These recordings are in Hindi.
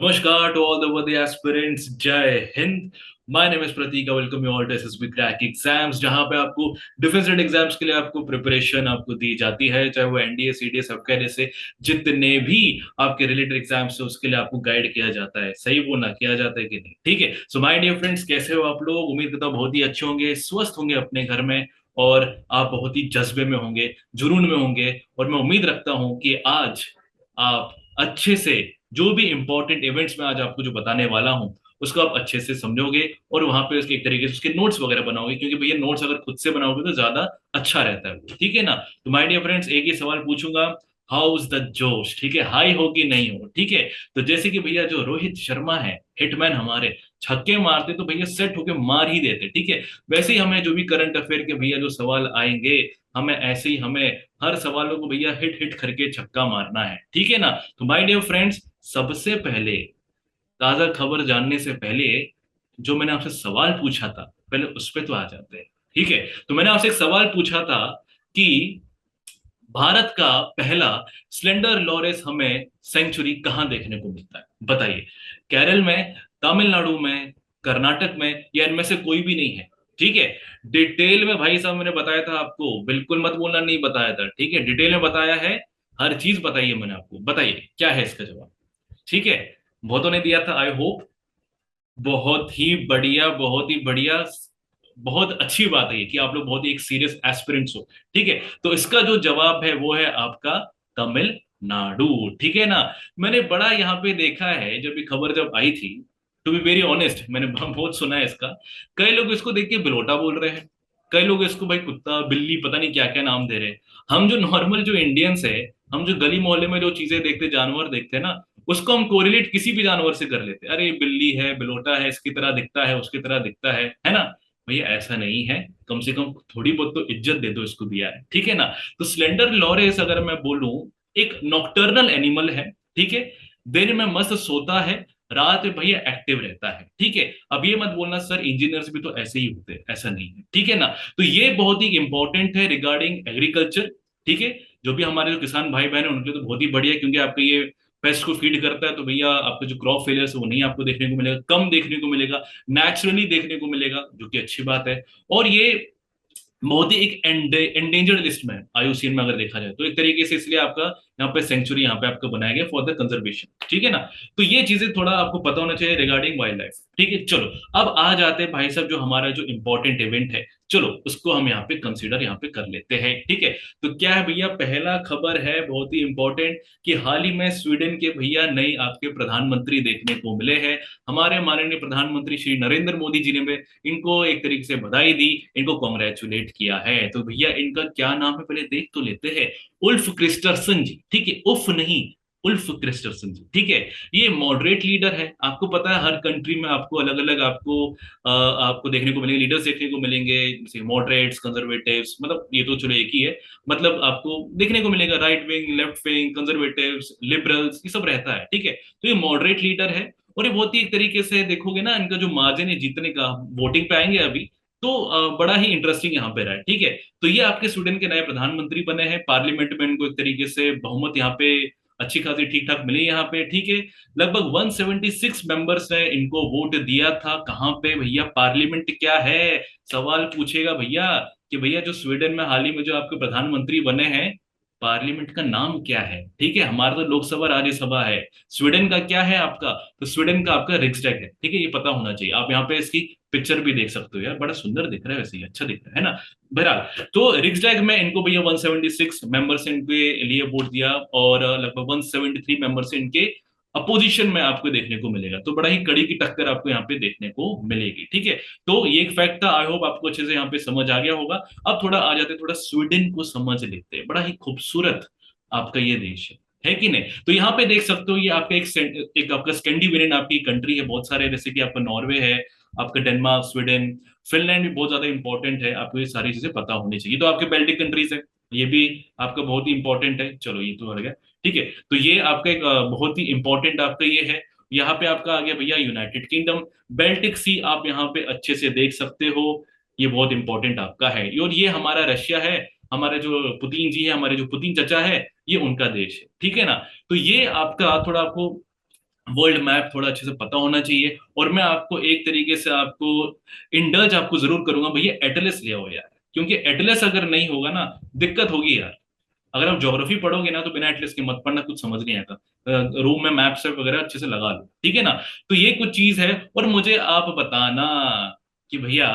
नमस्कार to all the worthy aspirants. Jai Hind. My name is Prateek. Welcome you all to SSB crack exams, जहां पे आपको डिफेंस एंड एग्जाम्स के लिए आपको प्रिपरेशन आपको दी जाती है, चाहे वो एनडीए सीडीएस सबके जैसे जितने भी आपके रिलेटेड एग्जाम्स है उसके लिए आपको गाइड किया जाता है. सही बोलना किया जाता है कि नहीं? ठीक है. सो माय डियर फ्रेंड्स, कैसे हो आप लोग? उम्मीद करता हूँ बहुत ही अच्छे होंगे, स्वस्थ होंगे अपने घर में, और आप बहुत ही जज्बे में होंगे, जुनून में होंगे. और मैं उम्मीद रखता हूँ कि आज आप अच्छे से जो भी इंपॉर्टेंट इवेंट्स में आज आपको जो बताने वाला हूं उसको आप अच्छे से समझोगे, और वहां पे उसके एक तरीके से उसके नोट्स वगैरह बनाओगे, क्योंकि भैया नोट्स अगर खुद से बनाओगे तो ज्यादा अच्छा रहता है. ठीक है ना? तो माय डियर फ्रेंड्स, एक ही सवाल पूछूंगा. हाउ इज द जोश? ठीक है, हाई हो कि नहीं हो? ठीक है. तो जैसे कि भैया जो रोहित शर्मा है, हिटमैन हमारे, छक्के मारते तो भैया सेट होके मार ही देते. ठीक है. वैसे ही हमें जो भी करंट अफेयर के भैया जो सवाल आएंगे, हमें ऐसे ही हमें हर सवालों को भैया हिट हिट करके छक्का मारना है. ठीक है ना? तो माय डियर फ्रेंड्स, सबसे पहले ताजा खबर जानने से पहले जो मैंने आपसे सवाल पूछा था, पहले उस पे तो आ जाते हैं. ठीक है. तो मैंने आपसे एक सवाल पूछा था कि भारत का पहला स्लेंडर लॉरेस हमें सेंचुरी कहां देखने को मिलता है? बताइए. केरल में, तमिलनाडु में, कर्नाटक में, या इनमें से कोई भी नहीं है? ठीक है. डिटेल में भाई साहब मैंने बताया था आपको, बिल्कुल मत बोलना नहीं बताया था. ठीक है, डिटेल में बताया है, हर चीज बताइए मैंने आपको. बताइए क्या है इसका जवाब. ठीक है. बहुतों ने दिया था, आई होप. बहुत ही बढ़िया, बहुत ही बढ़िया. बहुत अच्छी बात है ये कि आप लोग बहुत ही एक सीरियस एस्पिरेंट्स हो. ठीक है. तो इसका जो जवाब है वो है आपका तमिलनाडु. ठीक है ना? मैंने बड़ा यहाँ पे देखा है, जब ये खबर जब आई थी, टू बी वेरी ऑनेस्ट, मैंने बहुत सुना है इसका. कई लोग इसको देख के बिलोटा बोल रहे हैं, कई लोग इसको भाई कुत्ता बिल्ली पता नहीं क्या क्या नाम दे रहे हैं. हम जो नॉर्मल जो इंडियंस है, हम जो गली मोहल्ले में जो चीजें देखते, जानवर देखते हैं ना, उसको हम कोरिलेट किसी भी जानवर से कर लेते हैं. अरे बिल्ली है, बिलोटा है, इसकी तरह दिखता है, उसकी तरह दिखता है ना? भैया ऐसा नहीं है. कम से कम थोड़ी बहुत तो इज्जत दे दो इसको भी यार. ठीक है ना? तो स्लेंडर लॉरेस अगर मैं बोलूं, एक नॉक्टर्नल एनिमल है. ठीक है. दिन में मस्त सोता है, रात में भैया एक्टिव रहता है. ठीक है. अब ये मत बोलना सर इंजीनियर्स भी तो ऐसे ही होते हैं, ऐसा नहीं है. ठीक है ना? तो ये बहुत ही इंपॉर्टेंट है रिगार्डिंग एग्रीकल्चर. ठीक है. जो भी हमारे जो किसान भाई बहन है उनके लिए तो बहुत ही बढ़िया है, क्योंकि आपके ये पेस्ट को फीड करता है, तो भैया आपका जो क्रॉप फेलियर है वो नहीं आपको देखने को मिलेगा, कम देखने को मिलेगा, नेचुरली देखने को मिलेगा, जो कि अच्छी बात है. और ये बहुत ही एक एंडेंजर्ड लिस्ट में है आईयूसीएन में, अगर देखा जाए तो एक तरीके से. इसलिए आपका यहाँ पे सेंचुरी यहाँ पे आपका बनाया गया फॉर द कंजर्वेशन. ठीक है ना? तो ये चीजें थोड़ा आपको पता होना चाहिए रिगार्डिंग वाइल्ड लाइफ. ठीक है. चलो, अब आ जाते हैं भाई साहब जो हमारा जो इंपॉर्टेंट इवेंट है. चलो उसको हम यहाँ पे कंसीडर यहाँ पे कर लेते हैं. ठीक है. तो क्या है भैया, पहला खबर है बहुत ही इंपॉर्टेंट, कि हाल ही में स्वीडन के भैया नए आपके प्रधानमंत्री देखने को मिले हैं. हमारे माननीय प्रधानमंत्री श्री नरेंद्र मोदी जी ने इनको एक तरीके से बधाई दी, इनको कॉन्ग्रेचुलेट किया है. तो भैया इनका क्या नाम है, पहले देख तो लेते हैं. उल्फ क्रिस्टरसन जी. ठीक है, उफ नहीं, उल्फ क्रिस्टरसन जी. ठीक है. ये मॉडरेट लीडर है. आपको पता है हर कंट्री में आपको अलग अलग आपको देखने को मिलेंगे, लीडर्स देखने को मिलेंगे, जैसे मॉडरेट्स, कंजर्वेटिव्स, मतलब ये तो चलो एक ही है. मतलब आपको देखने को मिलेगा right wing, left wing, conservatives, liberals, ये सब रहता है. ठीक है. तो ये मॉडरेट लीडर है, और ये बहुत ही एक तरीके से देखोगे ना, इनका जो मार्जिन है जीतने का, वोटिंग पे आएंगे अभी, तो बड़ा ही इंटरेस्टिंग यहाँ पे रहा है. ठीक है. तो ये आपके स्वीडन के नए प्रधानमंत्री बने हैं. पार्लियामेंट में इनको एक तरीके से बहुमत यहाँ पे अच्छी खासी ठीक ठाक मिली यहाँ पे. ठीक है. लगभग 176 मेंबर्स ने इनको वोट दिया था. कहाँ पे भैया? पार्लियामेंट क्या है? सवाल पूछेगा भैया कि भैया जो स्वीडन में हाल ही में जो आपके प्रधानमंत्री बने हैं, पार्लियामेंट का नाम क्या है? ठीक है. हमारा तो लोकसभा राज्यसभा है. स्वीडन का क्या है आपका? तो स्वीडन का आपका रिक्सडैग है. ठीक है. ये पता होना चाहिए. आप यहाँ पे इसकी पिक्चर भी देख सकते हो यार, बड़ा सुंदर दिख रहा है, वैसे ही अच्छा दिख रहा है ना? बहरहाल, तो रिक्सडैग में इनको भैया 176 मेंबर से इनके लिए वोट दिया, और लगभग 173 मेंबर से इनके अपोजिशन में आपको देखने को मिलेगा. तो बड़ा ही कड़ी की टक्कर आपको यहाँ पे देखने को मिलेगी. ठीक है. तो ये एक फैक्ट था, आई होप आपको अच्छे से यहाँ पे समझ आ गया होगा. अब थोड़ा आ जाते, थोड़ा स्वीडन को समझ लेते हैं. बड़ा ही खूबसूरत आपका ये देश है कि नहीं? तो यहाँ पे देख सकते हो, ये आपका एक आपका स्कैंडिनेवियन आपकी कंट्री है. बहुत सारे, जैसे कि आपका नॉर्वे है, आपका डेनमार्क, स्वीडन, फिनलैंड भी बहुत ज्यादा इंपॉर्टेंट है. आपको ये सारी चीजें पता होनी चाहिए. तो आपके बेल्टिक कंट्रीज है, ये भी आपका बहुत ही इंपॉर्टेंट है. चलो ये तो हट गया. ठीक है. तो ये आपका एक बहुत ही इंपॉर्टेंट आपका ये है. यहाँ पे आपका आ गया भैया यूनाइटेड किंगडम. बेल्टिक सी आप यहाँ पे अच्छे से देख सकते हो, ये बहुत इंपॉर्टेंट आपका है. और ये हमारा रशिया है. हमारे जो पुतिन जी है, हमारे जो पुतिन चचा है, ये उनका देश है. ठीक है ना? तो ये आपका थोड़ा आपको वर्ल्ड मैप थोड़ा अच्छे से पता होना चाहिए। और मैं आपको एक तरीके से आपको इंडल्ज आपको जरूर करूंगा, भैया एटलस ले आओ यार, क्योंकि एटलस अगर नहीं होगा ना, दिक्कत होगी यार। अगर आप ज्योग्राफी पढ़ोगे ना तो बिना एटलस के मत पढ़ना, कुछ समझ नहीं आता। रूम में मैप्स वगैरह अच्छे से लगा लो, ठीक है ना। तो ये कुछ चीज है। और मुझे आप बताना कि भैया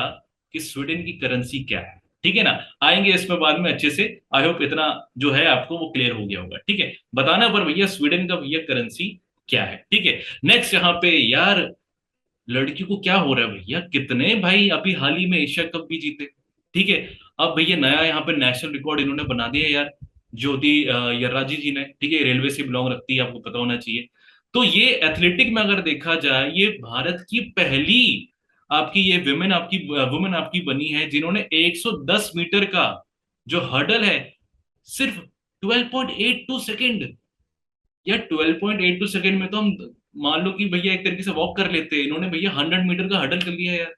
कि स्वीडन की करेंसी क्या है, ठीक है ना। आएंगे इसमें बाद में अच्छे से। आई होप इतना जो है आपको वो क्लियर हो गया होगा, ठीक है। बताना पर भैया स्वीडन का भैया करेंसी क्या है, ठीक है। नेक्स्ट यहाँ पे यार, लड़की को क्या हो रहा है भैया, कितने भाई अभी हाल ही में एशिया कप भी जीते, ठीक है। अब भैया नया यहाँ पे नेशनल रिकॉर्ड इन्होंने बना दिया यार, ज्योति यर्राजी जी ने, ठीक है। रेलवे से बिलोंग रखती है, आपको पता होना चाहिए। तो ये एथलेटिक में अगर देखा जाए, ये भारत की पहली आपकी ये वुमेन आपकी बनी है जिन्होंने 110 मीटर का जो हर्डल है, सिर्फ 12.82 सेकेंड, या 12.82 सेकेंड में तो हम मान लो कि भैया एक तरीके से वॉक कर लेते हैं, इन्होंने भैया 100 मीटर का हडल कर लिया यार।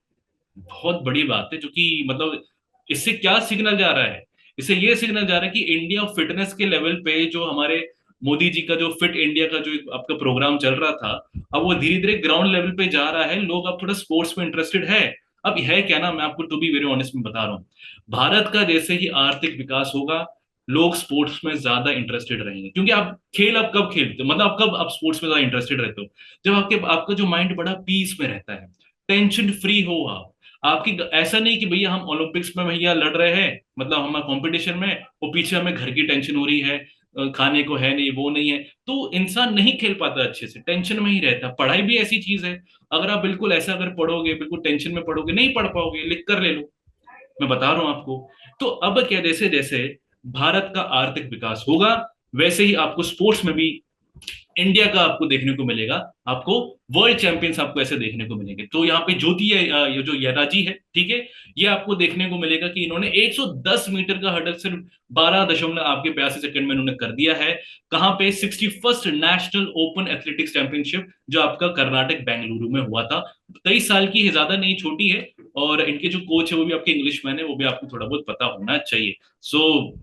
बहुत बड़ी बात है, जो कि मतलब इससे क्या सिग्नल जा रहा है, इससे ये सिग्नल जा रहा है कि इंडिया फिटनेस के लेवल पे जो हमारे मोदी जी का जो फिट इंडिया का जो एक आपका प्रोग्राम चल रहा था, अब वो धीरे धीरे ग्राउंड लेवल पे जा रहा है, लोग अब थोड़ा स्पोर्ट्स में इंटरेस्टेड है। अब है क्या ना, मैं आपको टू बी वेरी ऑनेस्ट में बता रहा हूँ, भारत का जैसे ही आर्थिक विकास होगा, लोग स्पोर्ट्स में ज्यादा इंटरेस्टेड रहेंगे। क्योंकि आप खेल आप कब खेलते हो, मतलब आप कब आप स्पोर्ट्स में ज्यादा इंटरेस्टेड रहते हो, जब आपके आपका जो माइंड बड़ा पीस में रहता है, टेंशन फ्री हो आप। आपकी ऐसा नहीं कि भैया हम ओलंपिक्स में भैया लड़ रहे हैं, मतलब हम कंपटीशन में, और पीछे हमें घर की टेंशन हो रही है, खाने को है नहीं, वो नहीं है, तो इंसान नहीं खेल पाता अच्छे से, टेंशन में ही रहता। पढ़ाई भी ऐसी चीज है, अगर आप बिल्कुल ऐसा अगर पढ़ोगे, बिल्कुल टेंशन में पढ़ोगे, नहीं पढ़ पाओगे, लिख कर ले लो, मैं बता रहा हूं आपको। तो अब क्या, जैसे जैसे भारत का आर्थिक विकास होगा, वैसे ही आपको स्पोर्ट्स में भी इंडिया का आपको देखने को मिलेगा, आपको वर्ल्ड चैंपियंस आपको ऐसे देखने को मिलेंगे। तो यहाँ पे ज्योति है, ये जो यराजी है, ठीक है, ये आपको देखने को मिलेगा कि इन्होंने 110 मीटर का हडल सिर्फ 12.82 सेकंड में इन्होंने कर दिया है। कहाँ पे, 61st national open athletics championship, जो आपका कर्नाटक बेंगलुरु में हुआ था। 23 साल की है, ज्यादा नहीं, छोटी है। और इनके जो कोच है वो भी आपके इंग्लिश मैन है, वो भी आपको थोड़ा बहुत पता होना चाहिए। सो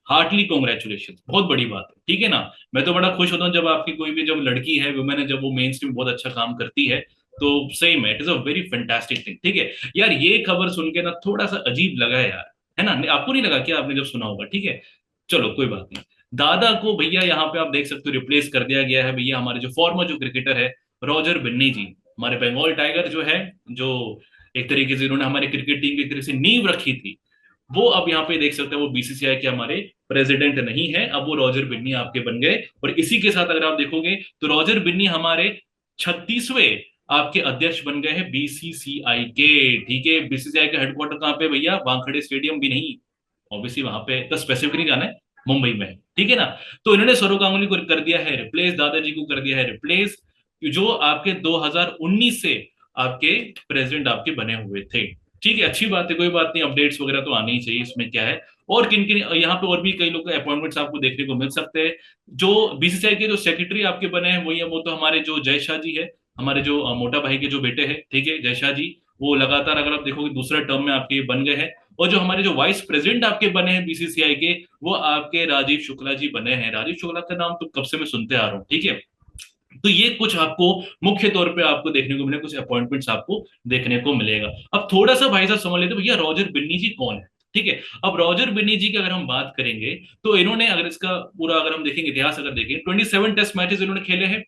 हार्टली कॉन्ग्रेचुलेशन, बहुत बड़ी बात है, ठीक है ना। मैं तो बड़ा खुश होता हूँ जब आपकी कोई भी जब लड़की है, वुमेन है, जब वो मेन स्ट्रीम बहुत अच्छा काम करती है, तो सही में it is a very fantastic thing, ठीक है। यार ये खबर सुन के ना थोड़ा सा अजीब लगा है यार, है ना, आपको नहीं लगा क्या, आपने जब सुना होगा, ठीक है। चलो कोई बात नहीं। दादा को भैया यहाँ पे आप देख सकते हो रिप्लेस कर दिया गया है भैया, हमारे जो फॉर्मर जो क्रिकेटर है, रॉजर बिन्नी जी, हमारे बंगाल टाइगर जो है, जो एक तरीके से इन्होंने हमारे क्रिकेट टीम की एक तरह से नींव रखी थी, वो अब यहाँ पे देख सकते हैं वो बीसीसीआई के हमारे प्रेसिडेंट नहीं है, अब वो रॉजर बिन्नी आपके बन गए। और इसी के साथ अगर आप देखोगे तो रॉजर बिन्नी हमारे 36वें आपके अध्यक्ष बन गए हैं बीसीसीआई के, ठीक है। बीसीसीआई का हेडक्वार्टर कहाँ पे भैया, वानखेड़े स्टेडियम भी नहीं, ऑब्वियसली वहां पे तो स्पेसिफिक नहीं जाना है, मुंबई में है, ठीक है ना। तो इन्होंने सौरव गांगुली को कर दिया है रिप्लेस, दादाजी को कर दिया है रिप्लेस, जो आपके 2019 से आपके प्रेसिडेंट आपके बने हुए थे, ठीक है। अच्छी बात है, कोई बात नहीं, अपडेट्स वगैरह तो आनी ही चाहिए, इसमें क्या है। और किन किन यहाँ पे और भी कई लोग अपॉइंटमेंट्स आपको देखने को मिल सकते हैं। जो बीसीसीआई के जो सेक्रेटरी आपके बने हैं वही है, वो तो हमारे जो जय शाह जी है, हमारे जो मोटा भाई के जो बेटे हैं, ठीक है, जय शाह जी, वो लगातार अगर आप देखोगे दूसरा टर्म में आपके बन गए हैं। और जो हमारे जो वाइस प्रेसिडेंट आपके बने हैं बीसीसीआई के, वो आपके राजीव शुक्ला जी बने हैं। राजीव शुक्ला का नाम तो कब से मैं सुनते आ रहा हूँ, ठीक है। तो ये कुछ आपको मुख्य तौर पे आपको देखने को मिले, कुछ अपॉइंटमेंट्स आपको देखने को मिलेगा। अब थोड़ा सा भाई साहब समझ लेते भैया रॉजर बिन्नी जी कौन है, ठीक है। अब रॉजर बिन्नी जी की अगर हम बात करेंगे, तो इन्होंने अगर इसका पूरा अगर हम देखेंगे इतिहास, अगर देखें 27 टेस्ट मैचेस इन्होंने खेले हैं,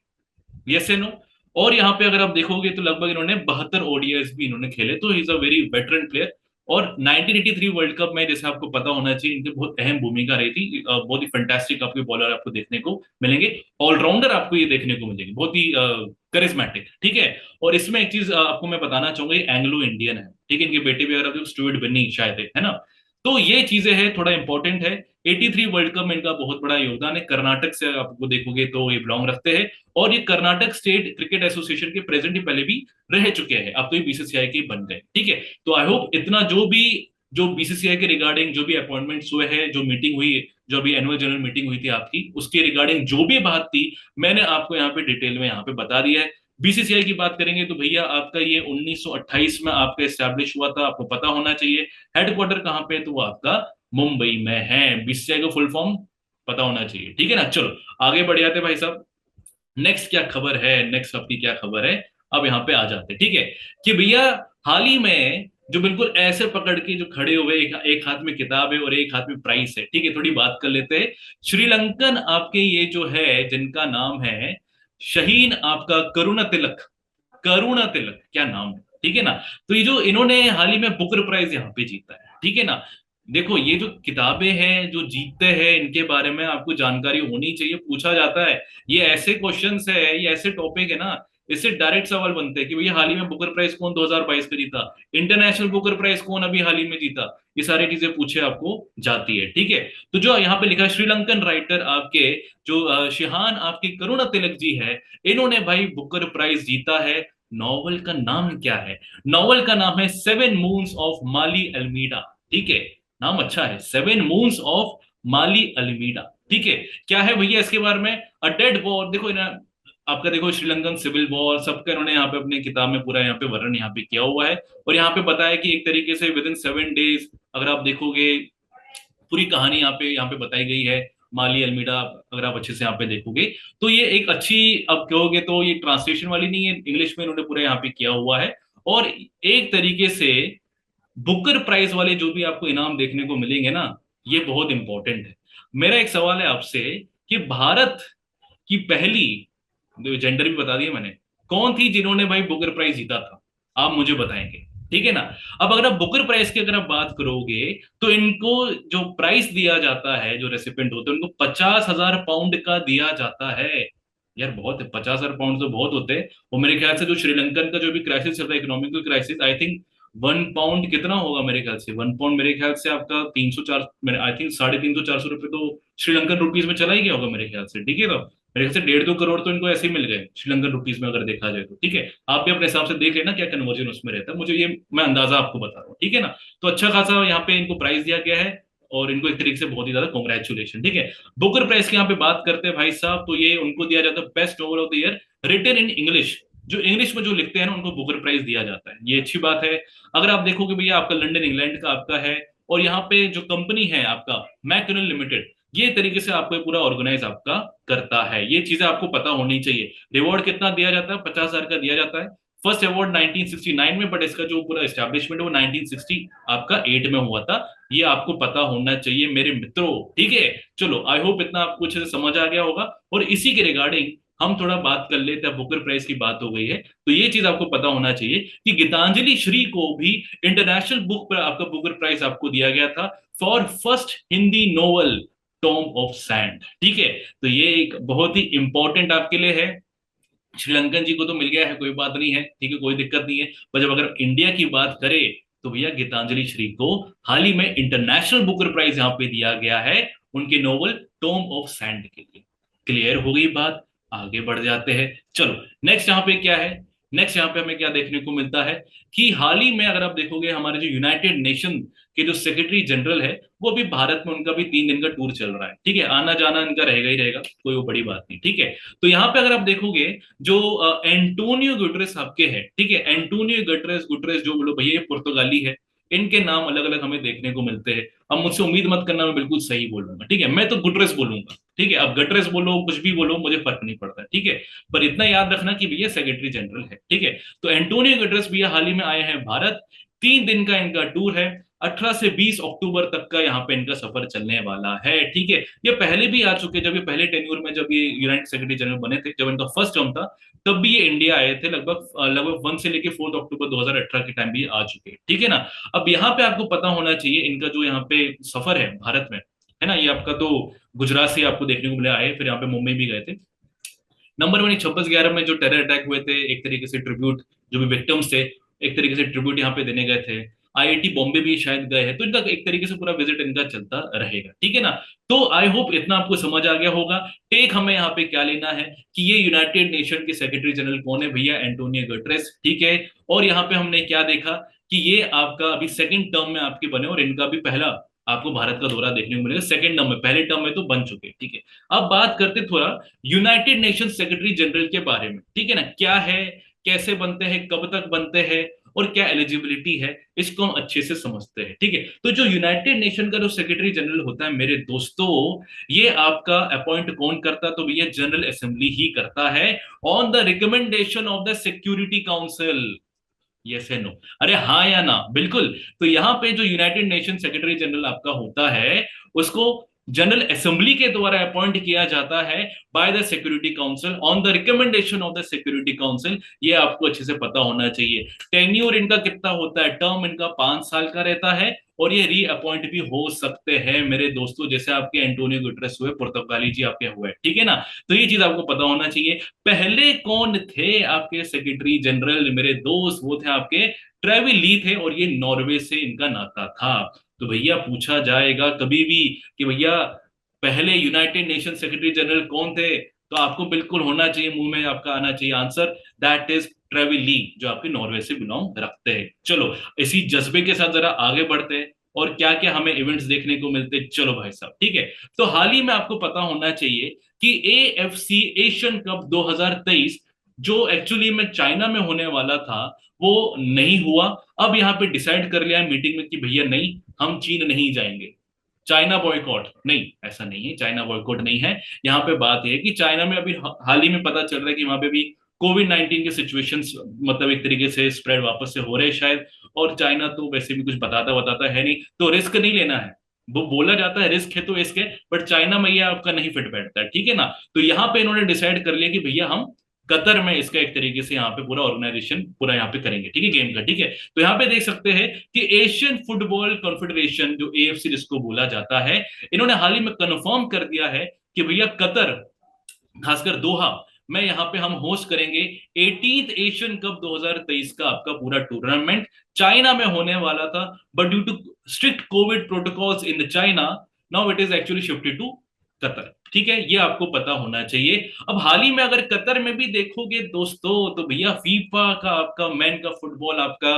यस एंड नो। और यहाँ पे अगर आप देखोगे तो लगभग इन्होंने 72 ओडीआईस भी इन्होंने खेले, तो he is a very veteran player. और 1983 वर्ल्ड कप में, जैसे आपको पता होना चाहिए, इनकी बहुत अहम भूमिका रही थी। बहुत ही फैंटास्टिक आपके बॉलर आपको देखने को मिलेंगे, ऑलराउंडर आपको ये देखने को मिलेंगे, बहुत ही करिश्मेटिक, ठीक है। और इसमें एक चीज आपको मैं बताना चाहूंगा, ये एंग्लो इंडियन है, ठीक है। इनके बेटे भी अगर आप स्टुअर्ट बिन्नी शायद है ना। तो ये चीजें हैं, थोड़ा इंपॉर्टेंट है। 83 वर्ल्ड कप में इनका बहुत बड़ा योगदान है, कर्नाटक से आपको देखोगे तो ये बिलोंग रखते हैं। और ये कर्नाटक स्टेट क्रिकेट एसोसिएशन के प्रेसिडेंट ही पहले भी रह चुके हैं, अब तो ये बीसीसीआई के बन गए, ठीक है। तो आई होप इतना जो बीसीसीआई के रिगार्डिंग जो भी अपॉइंटमेंट्स हुए हैं, जो मीटिंग हुई, जो अभी एनुअल जनरल मीटिंग हुई थी आपकी, उसके रिगार्डिंग जो भी बात थी, मैंने आपको यहाँ पे डिटेल में यहाँ पे बता दिया है। बीसीसीआई की बात करेंगे तो भैया आपका ये 1928 में आपका एस्टैब्लिश हुआ था, आपको पता होना चाहिए। हेडक्वार्टर कहाँ पे, तो वो आपका मुंबई में है। बीसीसीआई का फुल फॉर्म पता होना चाहिए, ठीक है ना। चलो आगे बढ़ जाते भाई साहब। नेक्स्ट क्या खबर है, नेक्स्ट आपकी क्या खबर है, अब यहाँ पे आ जाते हैं, ठीक है। कि भैया हाल ही में जो बिल्कुल ऐसे पकड़ के जो खड़े हुए, एक हाथ में किताब है और एक हाथ में प्राइस है, ठीक है, थोड़ी बात कर लेते हैं। श्रीलंकन आपके ये जो है जिनका नाम है शहीन आपका करुणा तिलक, करुणा तिलक क्या नाम है, ठीक है ना। तो ये जो इन्होंने हाल ही में बुकर प्राइज यहाँ पे जीता है, ठीक है ना। देखो ये जो किताबें हैं जो जीतते हैं इनके बारे में आपको जानकारी होनी चाहिए, पूछा जाता है। ये ऐसे क्वेश्चंस है, ये ऐसे टॉपिक है ना, इससे डायरेक्ट सवाल बनते हैं कि भैया हाल ही में बुकर प्राइज कौन 2022 में जीता, इंटरनेशनल बुकर प्राइज कौन अभी हाल ही में जीता, ये सारी चीजें पूछे आपको जाती है, ठीक है। तो जो यहाँ पे लिखा है श्रीलंकन राइटर आपके जो शिहान आपके करुणा तिलक जी है, इन्होंने भाई बुकर प्राइज जीता है। नॉवल का नाम क्या है? नॉवल का नाम है seven moons of Mali Almeida, ठीक है। नाम अच्छा है, seven moons of Mali Almeida, ठीक है। क्या है भैया इसके बारे में? अ डेड वॉर, देखो ना आपका, देखो श्रीलंकन सिविल वॉर सबका इन्होंने यहाँ पे अपनी किताब में पूरा यहाँ पे वर्णन यहाँ पे किया हुआ है। और यहाँ पे बताया कि एक तरीके से विद इन 7 डेज अगर आप देखोगे पूरी कहानी यहाँ पे बताई गई है। माली अल्मीडा अगर आप अच्छे से यहाँ पे देखोगे तो ये एक अच्छी, अब कहोगे तो ये ट्रांसलेशन वाली नहीं है, इंग्लिश में इन्होंने पूरा यहाँ पे किया हुआ है। और एक तरीके से बुकर प्राइज वाले जो भी आपको इनाम देखने को मिलेंगे ना, ये बहुत इंपॉर्टेंट है। मेरा एक सवाल है आपसे कि भारत की पहली, जेंडर भी बता दिया मैंने, कौन थी जिन्होंने भाई बुकर प्राइज जीता था, आप मुझे बताएंगे, ठीक है ना। अब अगर आप बुकर प्राइज की अगर आप बात करोगे तो इनको जो प्राइस दिया जाता है, जो रेसिपेंट होते हैं उनको 50,000 पाउंड का दिया जाता है। यार बहुत है, 50,000 पाउंड तो बहुत होते हैं। और मेरे ख्याल से जो श्रीलंकन का जो भी क्राइसिस चल रहा है, economical crisis, I think 1 pound कितना होगा मेरे ख्याल से, 1 पाउंड मेरे ख्याल से आपका 300 4, आई थिंक 350 400 रुपए तो श्रीलंकन रुपीज में चला ही गया होगा मेरे ख्याल से, ठीक है। तो मेरे ख्याल से 1.5 2 करोड़ तो इनको ऐसे ही मिल गए श्रीलंकन रुपीज में अगर देखा जाए तो, ठीक है। आप भी अपने हिसाब से देख लेना क्या कन्वर्जन उसमें रहता है, मुझे ये मैं अंदाजा आपको बता रहा हूँ, ठीक है ना। तो अच्छा खासा यहाँ पे इनको प्राइस दिया गया है और इनको एक तरीके से बहुत ही ज्यादा कॉन्ग्रेचुलेशन, ठीक है। बुकर प्राइज की यहाँ पे बात करते हैं भाई साहब, तो ये उनको दिया जाता है best novel of the year written in English, जो इंग्लिश में जो लिखते हैं ना उनको बुकर प्राइज दिया जाता है, ये अच्छी बात है। अगर आप देखोगे भैया आपका लंदन इंग्लैंड का आपका है, और यहाँ पे जो कंपनी है आपका मैकडॉनल्ड लिमिटेड, ये तरीके से आपको पूरा ऑर्गेनाइज आपका करता है, ये चीजें आपको पता होनी चाहिए। रिवॉर्ड कितना दिया जाता है? 50,000 का दिया जाता है। फर्स्ट अवार्ड 1969 में, बट इसका जो पूरा एस्टेब्लिशमेंट है वो 1960 आपका 8 में हुआ था। ये आपको पता होना चाहिए मेरे मित्रों, ठीक है। चलो आई होप इतना आपको अच्छे से समझ आ गया होगा। और इसी के रिगार्डिंग हम थोड़ा बात कर लेते हैं, बुकर प्राइज की बात हो गई है तो ये चीज आपको पता होना चाहिए कि गीतांजलि श्री को भी इंटरनेशनल बुक पर आपका बुकर प्राइज आपको दिया गया था for first Hindi novel Tom of sand, ठीक है। तो ये एक बहुत ही इंपॉर्टेंट आपके लिए है। श्रीलंकन जी को तो मिल गया है, कोई बात नहीं है, ठीक है, कोई दिक्कत नहीं है। पर जब अगर इंडिया की बात करें तो भैया गीतांजलि श्री को हाल ही में इंटरनेशनल बुकर प्राइज यहाँ पे दिया गया है उनके नोवेल टॉम ऑफ सैंड के लिए। क्लियर हो गई बात, आगे बढ़ जाते हैं। चलो नेक्स्ट यहाँ पे क्या है, नेक्स्ट यहाँ पे हमें क्या देखने को मिलता है कि हाल ही में अगर आप देखोगे हमारे जो यूनाइटेड नेशन के जो सेक्रेटरी जनरल है वो अभी भारत में, उनका भी 3 दिन का टूर चल रहा है, ठीक है। आना जाना इनका रहेगा ही रहेगा, कोई वो बड़ी बात नहीं, ठीक है। तो यहाँ पे अगर आप देखोगे जो एंटोनियो गुटरेस आपके हैं, ठीक है, एंटोनियो गुटरेस, गुटरेस जो बोलो भैया ये पुर्तगाली है, इनके नाम अलग अलग हमें देखने को मिलते हैं। अब मुझसे उम्मीद मत करना मैं बिल्कुल सही बोलूंगा, ठीक है, मैं तो गुटरेस बोलूंगा, ठीक है। अब गटरेस बोलो कुछ भी बोलो मुझे फर्क नहीं पड़ता, ठीक है। पर इतना याद रखना कि भैया सेक्रेटरी जनरल है, ठीक है। तो एंटोनियो गुटरेस भैया हाल ही में आए हैं भारत, 3 दिन का इनका टूर है। 18 से 20 अक्टूबर तक का यहाँ पे इनका सफर चलने वाला है, ठीक है। ये पहले भी आ चुके, जब ये पहले टेन्योर में जब ये यूनाइटेड सेक्रेटरी जनरल बने थे, जब इनका फर्स्ट टर्म था तब भी ये इंडिया आए थे, लगभग लगभग 1 से लेके 4 अक्टूबर 2018 के टाइम भी आ चुके, ठीक है ना। अब यहाँ पे आपको पता होना चाहिए इनका जो यहाँ पे सफर है भारत में, है ना, ये आपका तो गुजरात से आपको देखने को मिला आए, फिर यहाँ पे मुंबई भी गए थे। नंबर 1 26/11 में जो टेरर अटैक हुए थे, एक तरीके से ट्रिब्यूट, जो भी विक्टिम्स थे एक तरीके से ट्रिब्यूट यहाँ पे देने गए थे। आईआईटी बॉम्बे भी शायद गए हैं, तो इनका एक तरीके से पूरा विजिट इनका चलता रहेगा, ठीक है ना। तो आई होप इतना आपको समझ आ गया होगा। टेक हमें यहाँ पे क्या लेना है कि ये यूनाइटेड नेशन के सेक्रेटरी जनरल कौन है भैया, एंटोनियो गुटेरेस, ठीक है। और यहाँ पे हमने क्या देखा कि ये आपका अभी सेकंड टर्म में आपके बने, और इनका भी पहला आपको भारत का दौरा देखने को मिलेगा सेकंड टर्म में, पहले टर्म में तो बन चुके, ठीक है। अब बात करते थोड़ा यूनाइटेड नेशन सेक्रेटरी जनरल के बारे में, ठीक है ना, क्या है, कैसे बनते हैं, कब तक बनते हैं, और क्या एलिजिबिलिटी है, इसको हम अच्छे से समझते हैं। ठीक है, तो जो यूनाइटेड नेशन का जो सेक्रेटरी जनरल होता है मेरे दोस्तों, ये आपका अपॉइंट कौन करता है? तो ये जनरल असेंबली ही करता है, on the recommendation of the security council. Yes है नो? अरे हाँ या ना? बिल्कुल। तो यहाँ पे जो यूनाइटेड नेशन सेक्रेटरी जनरल आपका होता है, उसको जनरल असेंबली के द्वारा अपॉइंट किया जाता है by the security council on the recommendation of the security council. ये आपको अच्छे से पता होना चाहिए। टेन्यूर इनका कितना होता है? टर्म इनका 5 साल का रहता है, और ये रीअपॉइंट भी हो सकते हैं मेरे दोस्तों, जैसे आपके एंटोनियो गुटरेस हुए, पुर्तगाली जी आपके हुए। ठीक है ना? तो ये चीज आपको पता होना चाहिए। पहले कौन थे आपके सेक्रेटरी जनरल मेरे दोस्त? वो थे आपके ट्रेविस ली थे, और ये नॉर्वे से इनका नाता था। तो भैया पूछा जाएगा कभी भी कि भैया पहले यूनाइटेड नेशन सेक्रेटरी जनरल कौन थे, तो आपको बिल्कुल होना चाहिए, मुंह में आपका आना चाहिए आंसर, दैट इज ट्रेविस ली, जो आपके नॉर्वे से बिलोंग रखते हैं। चलो, इसी जज्बे के साथ जरा आगे बढ़ते हैं, और क्या क्या हमें इवेंट्स देखने को मिलते हैं। चलो भाई साहब, ठीक है। तो हाल ही में आपको पता होना चाहिए कि एएफसी एशियन कप 2023, जो एक्चुअली में चाइना में होने वाला था, वो नहीं हुआ। अब यहाँ पे डिसाइड कर लिया है मीटिंग में कि भैया नहीं, हम चीन नहीं जाएंगे। चाइना बॉयकॉट नहीं, ऐसा नहीं है, चाइना बॉयकॉट नहीं है। यहाँ पे बात यह है कि चाइना में अभी हाल ही में पता चल रहा है कि वहां पे भी कोविड-19 के सिचुएशंस, मतलब एक तरीके से स्प्रेड वापस से हो रहे हैं शायद। और चाइना तो वैसे भी कुछ बताता बताता है नहीं, तो रिस्क नहीं लेना है। वो बोला जाता है रिस्क है तो रिस्क है, बट चाइना में ये आपका नहीं फिट बैठता है। ठीक है ना? तो यहाँ पे इन्होंने डिसाइड कर लिया कि भैया हम कतर में इसका एक तरीके से यहाँ पे पूरा ऑर्गेनाइजेशन पूरा यहाँ पे करेंगे। ठीक है, गेम का। ठीक है, तो यहाँ पे देख सकते हैं कि एशियन फुटबॉल कॉन्फेडरेशन, जो एएफसी जिसको बोला जाता है, इन्होंने हाल ही में कंफर्म कर दिया है कि भैया कतर, खासकर दोहा में यहाँ पे हम होस्ट करेंगे 18th एशियन कप 2023 का आपका पूरा टूर्नामेंट। चाइना में होने वाला था, but due to strict COVID protocols in China, now it is actually shifted to Qatar. ठीक है, ये आपको पता होना चाहिए। अब हाल ही में अगर कतर में भी देखोगे दोस्तों, तो भैया फीफा का आपका मैन का फुटबॉल आपका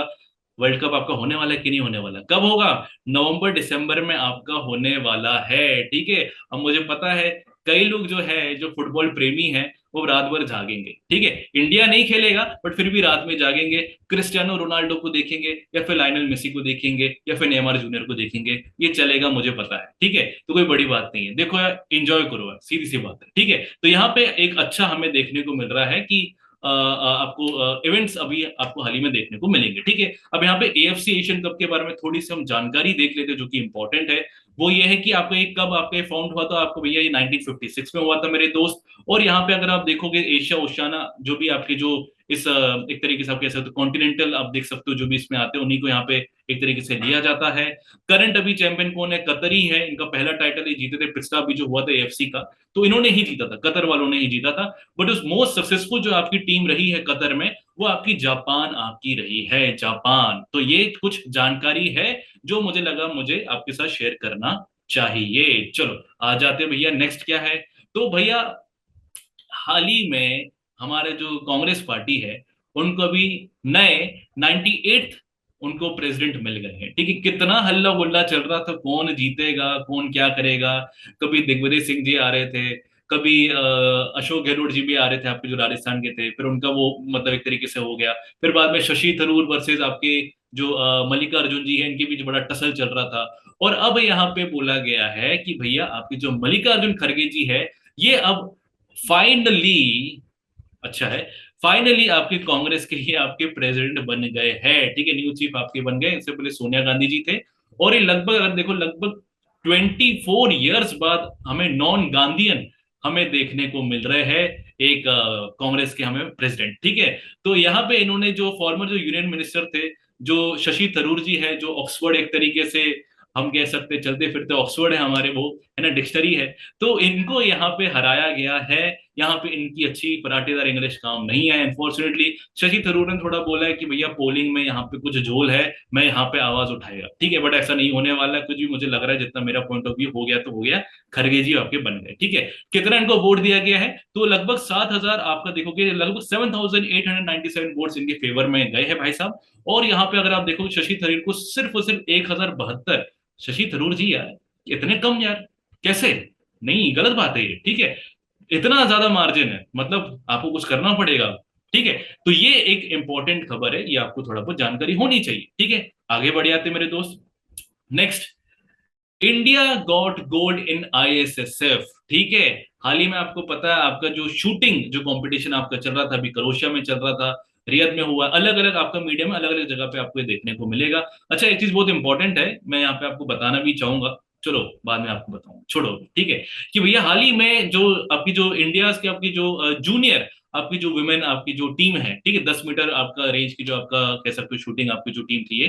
वर्ल्ड कप आपका होने वाला है कि नहीं होने वाला? कब होगा? नवंबर दिसंबर में आपका होने वाला है। ठीक है, अब मुझे पता है कई लोग जो है, जो फुटबॉल प्रेमी है, वो रात भर जागेंगे। ठीक है, इंडिया नहीं खेलेगा बट फिर भी रात में जागेंगे, क्रिस्टियानो रोनाल्डो को देखेंगे, या फिर लायनल मेसी को देखेंगे, या फिर नेमार जूनियर को देखेंगे। ये चलेगा, मुझे पता है। ठीक है, तो कोई बड़ी बात नहीं है। देखो यार, एंजॉय करो यार, सीधी सी बात है। ठीक है, तो यहाँ पे एक अच्छा हमें देखने को मिल रहा है कि आपको इवेंट्स अभी आपको हाल ही में देखने को मिलेंगे। ठीक है, अब यहाँ पे एएफसी एशियन कप के बारे में थोड़ी सी हम जानकारी देख लेते हैं, जो कि इंपॉर्टेंट है। वो ये है कि आपको एक कब आपका फाउंड हुआ था? आपको भैया ये 1956 में हुआ था मेरे दोस्त। और यहाँ पे अगर आप देखोगे एशिया ओशियाना, जो भी आपके जो इस एक तरीके से आप कह सकते हो कॉन्टिनेंटल, आप देख सकते हो जो भी इसमें आते हैं, उन्हीं को यहाँ पे एक तरीके से लिया जाता है। करंट अभी चैंपियन कौन है? कतरी है, इनका पहला टाइटल ये जीते थे। पिछला अभी जो हुआ था एएफसी का, तो इन्होंने ही जीता था, कतर वालों ने ही जीता था। बट उस मोस्ट सक्सेसफुल जो आपकी टीम रही है कतर में, वो आपकी जापान आपकी रही है, जापान। तो ये कुछ जानकारी है जो मुझे लगा मुझे आपके साथ शेयर करना चाहिए। चलो आ जाते हैं भैया, नेक्स्ट क्या है? तो भैया हाल ही में हमारे जो कांग्रेस पार्टी है, उनको अभी नए 98th उनको प्रेसिडेंट मिल गए हैं। ठीक है, कितना हल्ला गुल्ला चल रहा था, कौन जीतेगा, कौन क्या करेगा। कभी दिग्विजय सिंह जी आ रहे थे, कभी अशोक गहलोत जी भी आ रहे थे, आपके जो राजस्थान के थे, फिर उनका वो मतलब एक तरीके से हो गया। फिर बाद में शशि थरूर वर्सेस आपके जो मल्लिकार्जुन जी है, इनके बीच बड़ा टसल चल रहा था। और अब यहाँ पे बोला गया है कि भैया आपके जो मल्लिकार्जुन खड़गे जी है, ये अब फाइनली, अच्छा है, फाइनली आपके कांग्रेस के ही आपके प्रेसिडेंट बन गए हैं। ठीक है, न्यू चीफ आपके बन गए। इससे पहले सोनिया गांधी जी थे। और ये लगभग अगर देखो, लगभग 24 ईयर्स बाद हमें नॉन गांधीयन हमें देखने को मिल रहे हैं, एक कांग्रेस के हमें प्रेसिडेंट। ठीक है, तो यहाँ पे इन्होंने जो फॉर्मर जो यूनियन मिनिस्टर थे, जो शशि थरूर जी है, जो ऑक्सफोर्ड एक तरीके से हम कह सकते चलते फिरते ऑक्सफोर्ड है हमारे, वो है ना, डिक्शनरी है, तो इनको यहाँ पे हराया गया है। यहाँ पे इनकी अच्छी पराठेदार इंग्लिश काम नहीं है अनफॉर्चुनेटली। शशि थरूर ने थोड़ा बोला है कि भैया पोलिंग में यहाँ पे कुछ झोल है, मैं यहाँ पे आवाज उठाएगा। ठीक है, बट ऐसा नहीं होने वाला है कुछ भी, मुझे लग रहा है जितना मेरा पॉइंट ऑफ व्यू हो गया तो हो गया, खरगे जी आपके बन गए। ठीक है, कितना इनको वोट दिया गया है? तो लगभग 7,000 आपका देखोगे, लगभग 7,897 वोट्स इनके फेवर में गए हैं भाई साहब। और यहाँ पे अगर आप देखो शशि थरूर को सिर्फ और सिर्फ 1,072, शशि थरूर जी यार, इतने कम यार, कैसे? नहीं, गलत बात है ये। ठीक है, इतना ज्यादा मार्जिन है, मतलब आपको कुछ करना पड़ेगा। ठीक है। तो ये एक इंपॉर्टेंट खबर है, ये आपको थोड़ा बहुत जानकारी होनी चाहिए। ठीक है, आगे बढ़ जाते हैं मेरे दोस्त। Next, India got gold in ISSF. ठीक है, हाल ही में आपको पता है आपका जो शूटिंग जो कंपटीशन आपका चल रहा था, अभी क्रोएशिया में चल रहा था, रियद में हुआ, अलग अलग आपका मीडिया में अलग अलग जगह पे आपको ये देखने को मिलेगा। अच्छा, एक चीज बहुत इंपॉर्टेंट है, मैं यहाँ पे आपको बताना भी चाहूंगा, चलो बाद में आपको बताऊंगा, छोड़ो। ठीक है, कि भैया हाल ही में जो आपकी जो इंडिया की आपकी जो जूनियर आपकी जो वुमेन आपकी जो टीम है, ठीक है, 10 मीटर आपका रेंज की जो आपका कह सकते हो शूटिंग आपकी जो टीम थी ये,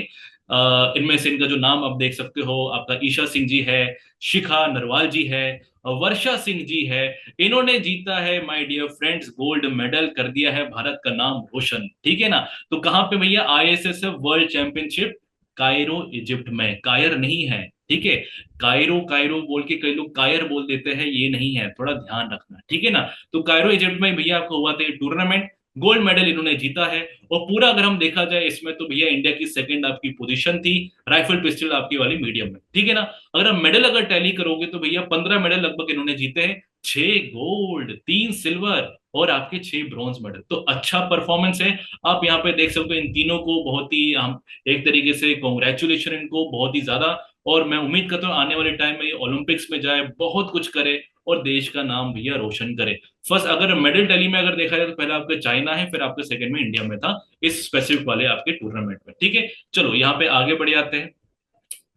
इनमें से इनका जो नाम आप देख सकते हो, आपका ईशा सिंह जी है, शिखा नरवाल जी है, वर्षा सिंह जी है। इन्होंने जीता है my dear friends gold medal, कर दिया है भारत का नाम रोशन। ठीक है ना। तो कहां पे भैया? ISSF world championship, Cairo Egypt में, कायर नहीं है। ठीक है, कायरो कायरो बोल के कई लोग कायर बोल देते हैं, ये नहीं है, थोड़ा ध्यान रखना। ठीक है ना। तो कायरो इजिप्ट में भैया आपको हुआ था ये टूर्नामेंट, गोल्ड मेडल इन्होंने जीता है। और पूरा अगर हम देखा जाए इसमें तो भैया इंडिया की सेकंड आपकी पोजीशन थी, राइफल पिस्टल आपकी वाली मीडियम में। ठीक है ना। अगर हम मेडल अगर टैली करोगे तो भैया 15 मेडल लगभग इन्होंने जीते हैं, 6 गोल्ड, 3 सिल्वर और आपके 6 ब्रॉन्ज मेडल। तो अच्छा परफॉर्मेंस है। आप यहाँ पे देख सकते हो इन तीनों को, बहुत ही हम एक तरीके से कॉन्ग्रेचुलेशन इनको, बहुत ही ज्यादा। और मैं उम्मीद करता हूँ आने वाले टाइम में ये ओलंपिक्स में जाए, बहुत कुछ करे और देश का नाम भैया रोशन करे। फर्स्ट अगर मेडल टैली में अगर देखा जाए तो पहले आपका चाइना है, फिर आपके सेकंड में इंडिया में था इस स्पेसिफिक वाले आपके टूर्नामेंट में। ठीक है, चलो यहाँ पे आगे बढ़ जाते हैं।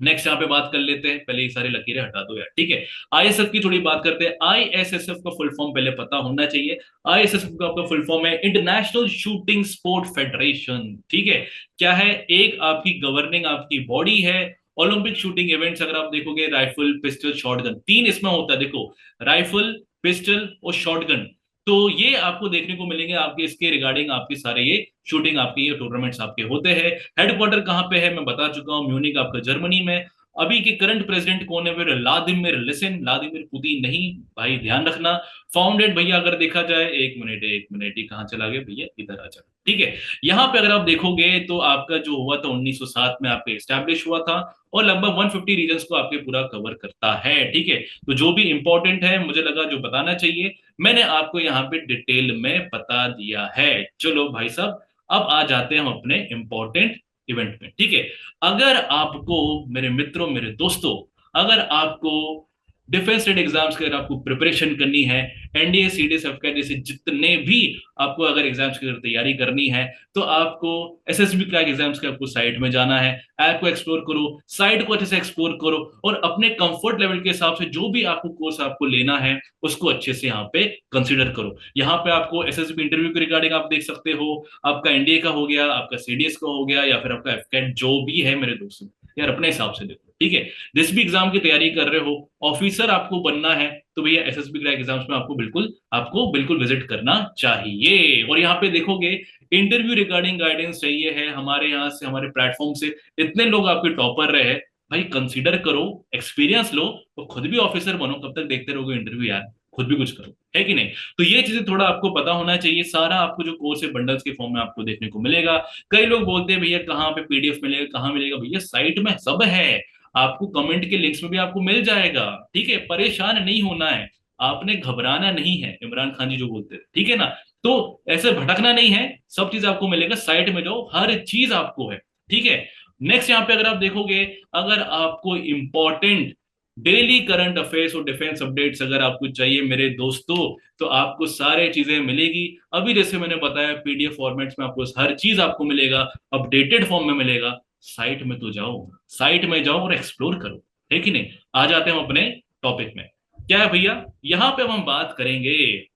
नेक्स्ट यहाँ पे बात कर लेते हैं, पहले ये सारी लकीरें हटा दो यार। ठीक है, आईएसएफ की थोड़ी बात करते हैं। आईएसएसएफ का फुल फॉर्म पहले पता होना चाहिए। आईएसएसएफ का आपका फुल फॉर्म है इंटरनेशनल शूटिंग स्पोर्ट फेडरेशन। ठीक है, क्या है? एक आपकी गवर्निंग आपकी बॉडी है। ओलंपिक शूटिंग इवेंट्स अगर आप देखोगे, राइफल पिस्टल शॉटगन, तीन इसमें होता है, देखो, राइफल पिस्टल और शॉटगन। तो ये आपको देखने को मिलेंगे आपके इसके रिगार्डिंग, आपके सारे ये शूटिंग आपके ये टूर्नामेंट्स आपके होते हैं। हेडक्वार्टर कहाँ पे है मैं बता चुका हूँ, म्यूनिक आपका जर्मनी में। अभी के करंट प्रेसिडेंट कौन है? फिर व्लादिमीर, लिसन, व्लादिमीर पुतिन नहीं, भाई ध्यान रखना। फाउंडेड भैया अगर देखा जाए, एक मिनट, ये कहाँ चला गया भैया, इधर आ जाए। ठीक है, यहाँ पे अगर आप देखोगे तो आपका जो हुआ था 1907 में आपके एस्टेब्लिश हुआ था, और लगभग 150 रीजन्स को आपके पूरा कवर करता है। ठीक है, तो जो भी इंपॉर्टेंट है मुझे लगा जो बताना चाहिए, मैंने आपको यहाँ पे डिटेल में बता दिया है। चलो भाई साहब, अब आ जाते हैं हम अपने इंपॉर्टेंट इवेंट में। ठीक है, अगर आपको मेरे मित्रों मेरे दोस्तों, अगर आपको डिफेंस स्टेट एग्जाम्स की अगर आपको प्रिपरेशन करनी है, एनडीए सीडीएस एफकेट जैसे जितने भी आपको अगर एग्जाम्स की अगर तैयारी करनी है, तो आपको एसएसबी क्रैक एग्जाम्स के आपको साइट में जाना है। ऐप को एक्सप्लोर करो, साइट को अच्छे से एक्सप्लोर करो, और अपने कंफर्ट लेवल के हिसाब से जो भी आपको कोर्स आपको लेना है उसको अच्छे से यहाँ पे कंसीडर करो। यहाँ पे आपको एसएसबी इंटरव्यू के रिगार्डिंग आप देख सकते हो, आपका एनडीए का हो गया, आपका सीडीएस का हो गया, या फिर आपका एफकेट जो भी है मेरे दोस्तों, यार अपने हिसाब से देखो। ठीक है, जिस भी एग्जाम की तैयारी कर रहे हो, ऑफिसर आपको बनना है, तो भैया एसएसबी क्रैक एग्जाम्स में आपको बिल्कुल विजिट करना चाहिए। और यहाँ पे देखोगे, इंटरव्यू रिगार्डिंग गाइडेंस चाहिए है हमारे यहाँ से, हमारे प्लेटफॉर्म से, इतने लोग आपके टॉपर रहे, भाई कंसीडर करो, एक्सपीरियंस लो, और खुद भी ऑफिसर बनो। कब तक देखते रहोगे इंटरव्यू यार, खुद भी कुछ करो, है कि नहीं? तो ये चीजें थोड़ा आपको पता होना चाहिए। सारा आपको जो कोर्स है बंडल्स के फॉर्म में आपको देखने को मिलेगा। कई लोग बोलते हैं भैया कहाँ पे पीडीएफ मिलेगा, कहाँ मिलेगा? भैया साइट में सब है, आपको कमेंट के लिंक्स में भी आपको मिल जाएगा। ठीक है, परेशान नहीं होना है, आपने घबराना नहीं है, इमरान खान जी जो बोलते थे, ठीक है ना। तो ऐसे भटकना नहीं है, सब चीज आपको मिलेगा, साइट में जाओ, हर चीज आपको है। ठीक है, नेक्स्ट यहाँ पे अगर आप देखोगे, अगर आपको इंपॉर्टेंट डेली करंट अफेयर्स और डिफेंस अपडेट्स अगर आपको चाहिए मेरे दोस्तों, तो आपको सारे चीजें मिलेगी। अभी जैसे मैंने बताया पीडीएफ फॉर्मेट्स में आपको हर चीज आपको मिलेगा, अपडेटेड फॉर्म में मिलेगा। साइट में तो जाओ, साइट में जाओ और एक्सप्लोर करो, है कि नहीं? आ जाते हैं हम अपने टॉपिक में। क्या है भैया, यहाँ पे अब हम बात करेंगे,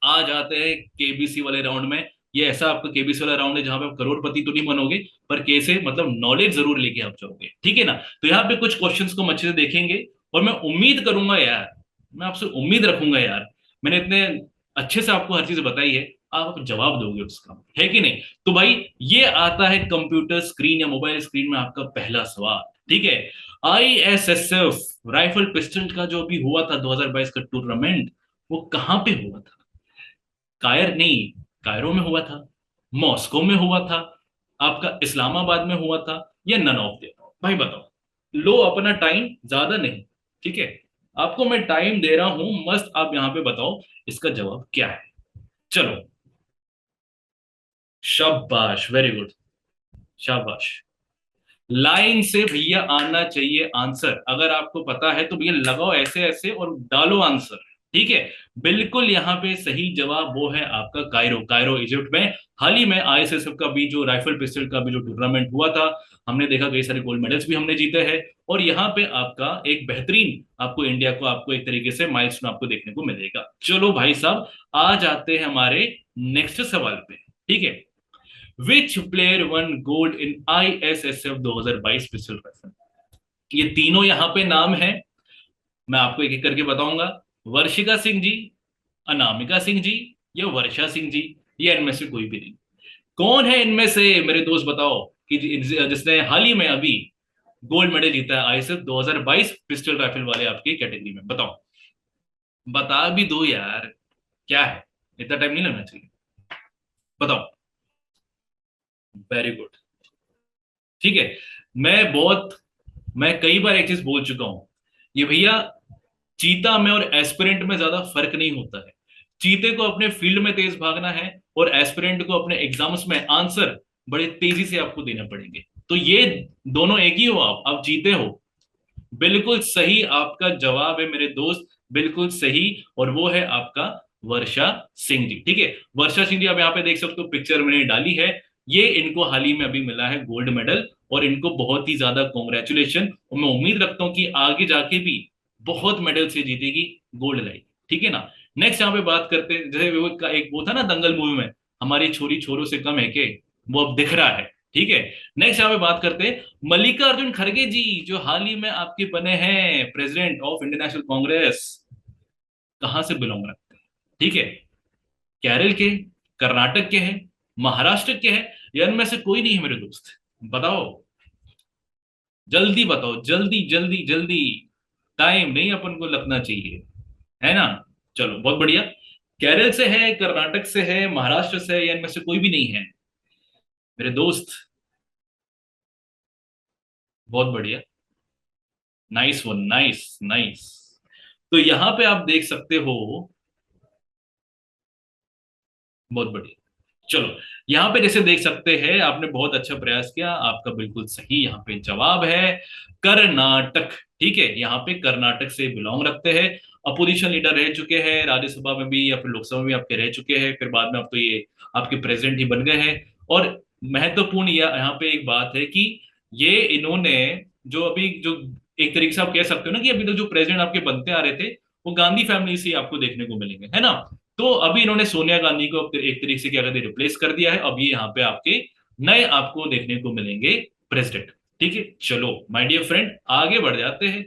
आ जाते हैं केबीसी वाले राउंड में। ये ऐसा आपका केबीसी वाला राउंड है जहां पे आप करोड़पति तो नहीं बनोगे, पर कैसे मतलब नॉलेज जरूर लेके आप जाओगे। ठीक है ना। तो यहाँ पे कुछ क्वेश्चंस को हम अच्छे से देखेंगे, और मैं उम्मीद करूंगा यार, मैं आपसे उम्मीद रखूंगा यार, मैंने इतने अच्छे से आपको हर चीज बताई है, आप जवाब दोगे उसका, है कि नहीं? तो भाई ये आता है कंप्यूटर स्क्रीन या मोबाइल स्क्रीन में आपका पहला सवाल। ठीक है, आईएसएसएफ राइफल पिस्टल का जो अभी हुआ था 2022 का टूर्नामेंट, वो कहां पे हुआ था? कायर नहीं, कायरो में हुआ था, मॉस्को में हुआ था, आपका इस्लामाबाद में हुआ था, या नन ऑफ देम? भाई बताओ, लो अपना टाइम, ज्यादा नहीं। ठीक है, आपको मैं टाइम दे रहा हूं, मस्त आप यहां पे बताओ इसका जवाब क्या है। चलो, शाबाश, वेरी गुड, शाबाश। लाइन से भैया आना चाहिए आंसर। अगर आपको पता है तो भैया लगाओ ऐसे ऐसे और डालो आंसर। ठीक है, बिल्कुल यहाँ पे सही जवाब वो है आपका कायरो। कायरो इजिप्ट में हाल ही में आईएसएसएफ का भी जो राइफल पिस्टल का भी जो टूर्नामेंट हुआ था, हमने देखा कई सारे गोल्ड मेडल्स भी हमने जीते हैं। और यहाँ पे आपका एक बेहतरीन आपको इंडिया को आपको एक तरीके से माइलस्टोन आपको देखने को मिलेगा। चलो भाई साहब, आ जाते हैं हमारे नेक्स्ट सवाल पे। ठीक है, विच player one gold in ISSF 2022 pistol rifle? ये तीनों यहां पे नाम है, मैं आपको एक एक करके बताऊंगा। वर्षिका सिंह जी, अनामिका सिंह जी, या वर्षा सिंह जी, या इनमें से कोई भी नहीं। कौन है इनमें से मेरे दोस्त बताओ, कि जिसने हाल ही में अभी गोल्ड मेडल जीता है आईएसएफ 2022 पिस्टल राइफल वाले आपकी कैटेगरी में? बताओ, बता भी दो यार, क्या है, इतना टाइम नहीं लगना चाहिए, बताओ। Very good. ठीक है, मैं बहुत मैं कई बार एक चीज बोल चुका हूं, ये भैया चीता में और एस्पिरेंट में ज्यादा फर्क नहीं होता है। चीते को अपने फील्ड में तेज भागना है, और एस्पिरेंट को अपने एग्जाम्स में आंसर बड़े तेजी से आपको देने पड़ेंगे। तो ये दोनों एक ही हो, आप जीते हो। बिल्कुल सही आपका जवाब है मेरे दोस्त, बिल्कुल सही। और वो है आपका वर्षा सिंह जी। ठीक है, वर्षा सिंह जी आप यहाँ पे देख सकते हो, पिक्चर मैंने डाली है। ये इनको हाल ही में अभी मिला है गोल्ड मेडल, और इनको बहुत ही ज्यादा कॉन्ग्रेचुलेशन। और मैं उम्मीद रखता हूँ कि आगे जाके भी बहुत मेडल से जीतेगी, गोल्ड लाएगी। ठीक है ना। नेक्स्ट यहाँ पे बात करते हैं, जैसे वो था ना दंगल मूवी में, हमारी छोरी छोरों से कम है के, वो अब दिख रहा है। ठीक है, नेक्स्ट यहाँ पे बात करते हैं मल्लिकार्जुन खड़गे जी, जो हाल ही में आपके बने हैं president of Indian national Congress. कहां से बिलोंग रखते हैं? ठीक है, केरल के, कर्नाटक के हैं, महाराष्ट्र के हैं, या इनमें से कोई नहीं है मेरे दोस्त? बताओ, जल्दी बताओ, जल्दी जल्दी जल्दी, टाइम नहीं अपन को लगना चाहिए, है ना। चलो बहुत बढ़िया। केरल से है, कर्नाटक से है, महाराष्ट्र से है, या इनमें से कोई भी नहीं है मेरे दोस्त? बहुत बढ़िया, नाइस वन, नाइस नाइस। तो यहां पे आप देख सकते हो, बहुत बढ़िया। चलो, यहाँ पे जैसे देख सकते हैं, आपने बहुत अच्छा प्रयास किया, आपका बिल्कुल सही यहाँ पे जवाब है कर्नाटक। ठीक है, यहाँ पे कर्नाटक से बिलोंग रखते हैं। अपोजिशन लीडर रह चुके हैं राज्यसभा में भी, या फिर लोकसभा में भी आपके रह चुके हैं, फिर बाद में अब तो ये आपके प्रेसिडेंट ही बन गए हैं। और महत्वपूर्ण यहाँ पे एक बात है कि ये इन्होंने जो अभी जो एक तरीके से आप कह सकते हो ना, कि अभी तक जो प्रेसिडेंट आपके बनते आ रहे थे, वो गांधी फैमिली से ही आपको देखने को मिलेंगे, है ना। तो अभी इन्होंने सोनिया गांधी को अब एक तरीके से क्या कहते हैं, रिप्लेस कर दिया है। अब ये यहाँ पे आपके नए आपको देखने को मिलेंगे प्रेसिडेंट। ठीक है, चलो माय डियर फ्रेंड, आगे बढ़ जाते हैं।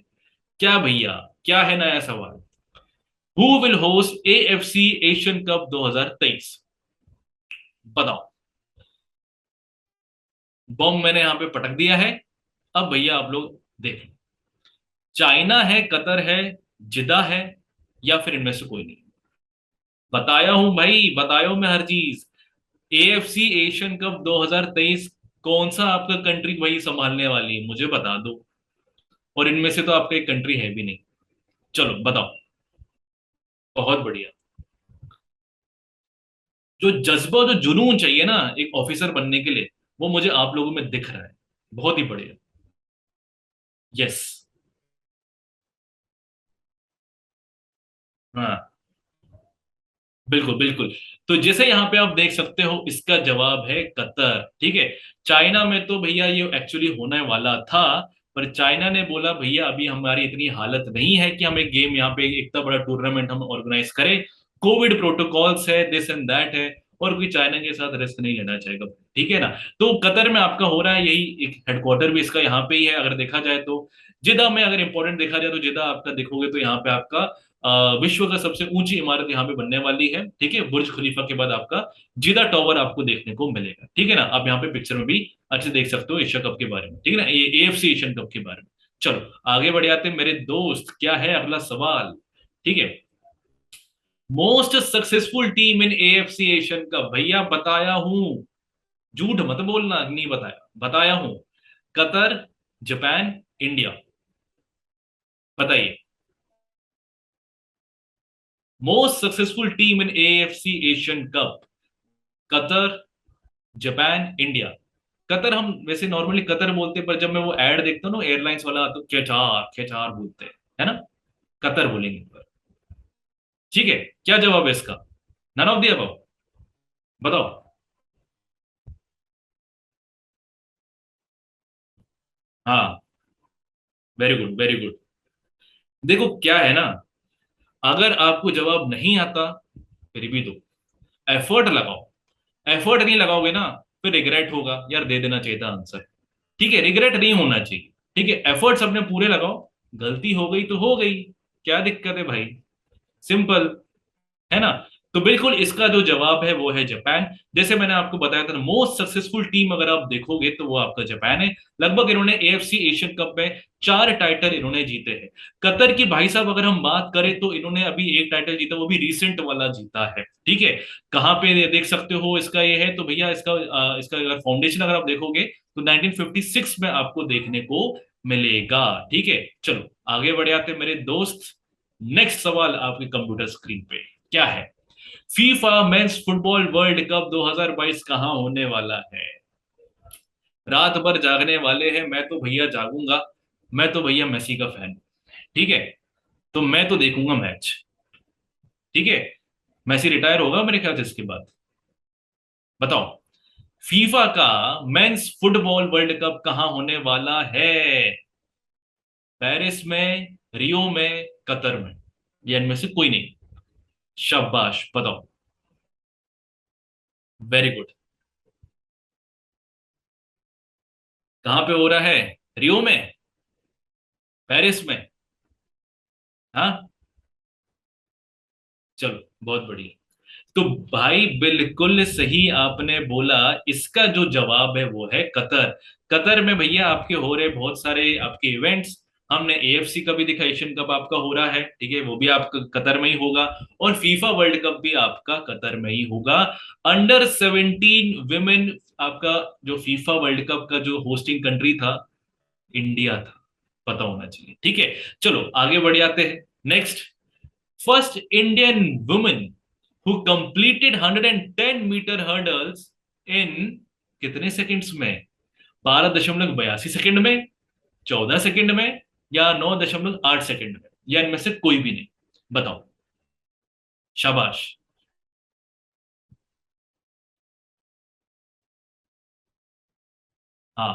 क्या भैया, क्या है नया सवाल? Who will host AFC Asian cup 2023? बताओ। बॉम्ब मैंने यहाँ पे पटक दिया है, अब भैया आप लोग देखें। चाइना है, कतर है, जिदा है, या फिर इनमें से कोई नहीं? बताया हूं भाई, बताया हूं मैं हर चीज। एएफसी एशियन कप 2023 कौन सा आपका कंट्री वही संभालने वाली है, मुझे बता दो। और इनमें से तो आपका एक कंट्री है भी नहीं। चलो बताओ। बहुत बढ़िया। जो जज्बा, जो जुनून चाहिए ना एक ऑफिसर बनने के लिए, वो मुझे आप लोगों में दिख रहा है। बहुत ही बढ़िया। यस। हाँ, बिल्कुल बिल्कुल। तो जैसे यहाँ पे आप देख सकते हो, इसका जवाब है कतर। ठीक है, चाइना में तो भैया ये एक्चुअली होने वाला था, पर चाइना ने बोला भैया अभी हमारी इतनी हालत नहीं है कि हम एक गेम यहाँ पे इतना बड़ा टूर्नामेंट हम ऑर्गेनाइज करें। कोविड प्रोटोकॉल्स है, दिस एंड दैट है, और कोई चाइना के साथ रिस्क नहीं लेना चाहेगा। ठीक है ना। तो कतर में आपका हो रहा है, यही एक हेडक्वार्टर भी इसका यहाँ पे ही है अगर देखा जाए तो। जिदा में अगर इंपॉर्टेंट देखा जाए तो जिदा आपका देखोगे तो यहाँ पे आपका विश्व का सबसे ऊंची इमारत यहाँ पे बनने वाली है। ठीक है, बुर्ज खलीफा के बाद आपका जिदा टावर आपको देखने को मिलेगा। ठीक है ना, आप यहाँ पे पिक्चर में भी अच्छे देख सकते हो एशिया कप के बारे में। ठीक है ना, ये एएफसी एशियन कप के बारे में। चलो आगे बढ़ जाते हैं मेरे दोस्त, क्या है अगला सवाल? ठीक है, most successful team in AFC Asian cup, भैया बताया हूं, झूठ मत बोलना, नहीं बताया, बताया हूं। कतर, जापान, इंडिया, बताइए। Most successful team in AFC Asian cup, Qatar, Japan, India. Qatar हम वैसे नॉर्मली कतर बोलते हैं, पर जब मैं वो ऐड देखता हूँ ना एयरलाइंस वाला, तो केचार केचार बोलते हैं, है ना? कतर बोलेंगे पर। ठीक है, क्या जवाब है इसका? None of the above. बताओ। हाँ, वेरी गुड वेरी गुड। देखो क्या है ना, अगर आपको जवाब नहीं आता फिर भी दो, एफर्ट लगाओ। एफर्ट नहीं लगाओगे ना, फिर रिग्रेट होगा, यार दे देना चाहिए था आंसर। ठीक है, रिग्रेट नहीं होना चाहिए। ठीक है, एफर्ट्स अपने पूरे लगाओ। गलती हो गई तो हो गई, क्या दिक्कत है भाई? सिंपल, है ना? तो बिल्कुल इसका जो जवाब है वो है जापान। जैसे मैंने आपको बताया था, मोस्ट सक्सेसफुल टीम अगर आप देखोगे तो वो आपका जापान है। लगभग इन्होंने एएफसी एशियन कप में 4 टाइटल इन्होंने जीते हैं। कतर की भाई साहब अगर हम बात करें तो इन्होंने अभी एक टाइटल जीता, वो भी रिसेंट वाला जीता है। ठीक है, कहाँ पे ये देख सकते हो इसका, ये है तो भैया इसका अगर फाउंडेशन अगर आप देखोगे तो 1956 में आपको देखने को मिलेगा। ठीक है, चलो आगे बढ़े आते हैं मेरे दोस्त। नेक्स्ट सवाल आपके कंप्यूटर स्क्रीन पे क्या है? FIFA mains football world cup 2022 कहां होने वाला है? रात भर जागने वाले हैं, मैं तो भैया जागूंगा। मैं तो भैया मेसी का फैन। ठीक है, तो मैं तो देखूंगा मैच। ठीक है, मेसी रिटायर होगा मेरे ख्याल से इसके बाद। बताओ, फीफा का मेंस फुटबॉल वर्ल्ड कप कहां होने वाला है? पेरिस में, रियो में, कतर में, या इनमें से कोई नहीं? शाबाश, बताओ। Very good. कहां पे हो रहा है? रियो में? पेरिस में? हाँ, चलो बहुत बढ़िया। तो भाई बिल्कुल सही आपने बोला। इसका जो जवाब है वो है कतर। कतर में भैया आपके हो रहे बहुत सारे आपके इवेंट्स। हमने एएफसी का भी देखा, एशियन कप आपका हो रहा है, ठीक है, वो भी आपका कतर में ही होगा। और फीफा वर्ल्ड कप भी आपका कतर में ही होगा। अंडर 17 विमेन आपका जो फीफा वर्ल्ड कप का जो होस्टिंग कंट्री था, इंडिया था। पता होना चाहिए। ठीक है, चलो आगे बढ़ जाते हैं। Next, first Indian women who completed 110 metre hurdles in कितने सेकंड्स में? 12.82 सेकंड में, 14 सेकंड में, या 9.8 सेकंड में, या इनमें से कोई भी नहीं? बताओ। शाबाश। हाँ,